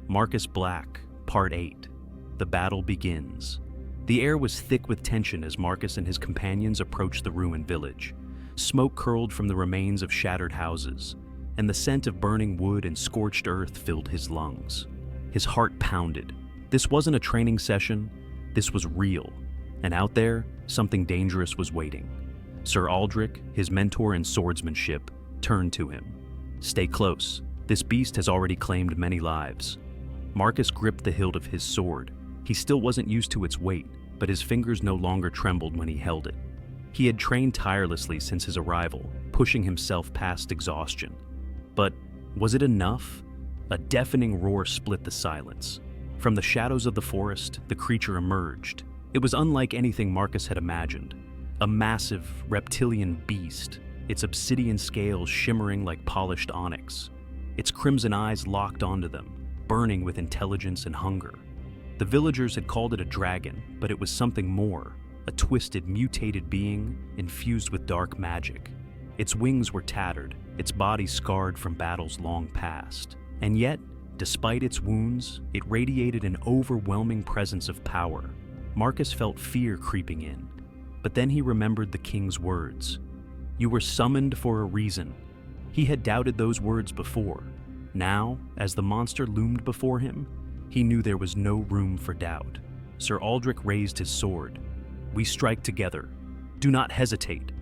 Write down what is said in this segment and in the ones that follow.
Marcus Black, Part 8. The battle begins. The air was thick with tension as Marcus and his companions approached the ruined village. Smoke curled from the remains of shattered houses, and the scent of burning wood and scorched earth filled his lungs. His heart pounded. This wasn't a training session, this was real. And out there, something dangerous was waiting. Sir Aldrich, his mentor in swordsmanship, turned to him. "Stay close. This beast has already claimed many lives." Marcus gripped the hilt of his sword. He still wasn't used to its weight, but his fingers no longer trembled when he held it. He had trained tirelessly since his arrival, pushing himself past exhaustion. But was it enough? A deafening roar split the silence. From the shadows of the forest, the creature emerged. It was unlike anything Marcus had imagined. A massive, reptilian beast, its obsidian scales shimmering like polished onyx. Its crimson eyes locked onto them, burning with intelligence and hunger. The villagers had called it a dragon, but it was something more, a twisted, mutated being infused with dark magic. Its wings were tattered, its body scarred from battles long past. And yet, despite its wounds, it radiated an overwhelming presence of power. Marcus felt fear creeping in, but then he remembered the king's words. "You were summoned for a reason." He had doubted those words before. Now, as the monster loomed before him, he knew there was no room for doubt. Sir Aldrich raised his sword. "We strike together. Do not hesitate."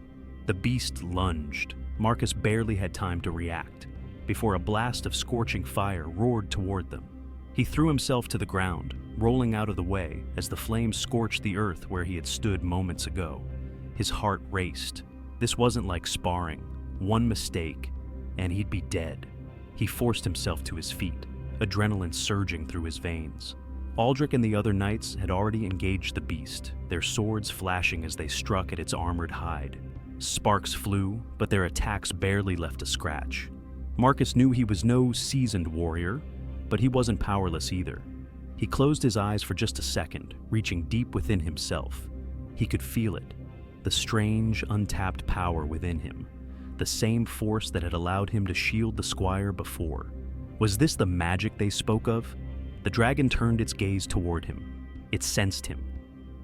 The beast lunged. Marcus barely had time to react, before a blast of scorching fire roared toward them. He threw himself to the ground, rolling out of the way as the flames scorched the earth where he had stood moments ago. His heart raced. This wasn't like sparring. One mistake, and he'd be dead. He forced himself to his feet, adrenaline surging through his veins. Aldrich and the other knights had already engaged the beast, their swords flashing as they struck at its armored hide. Sparks flew, but their attacks barely left a scratch. Marcus knew he was no seasoned warrior, but he wasn't powerless either. He closed his eyes for just a second, reaching deep within himself. He could feel it, the strange, untapped power within him. The same force that had allowed him to shield the squire before. Was this the magic they spoke of? The dragon turned its gaze toward him. It sensed him.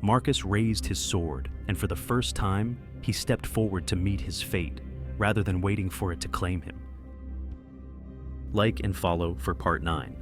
Marcus raised his sword, and for the first time, he stepped forward to meet his fate, rather than waiting for it to claim him. Like and follow for Part 9.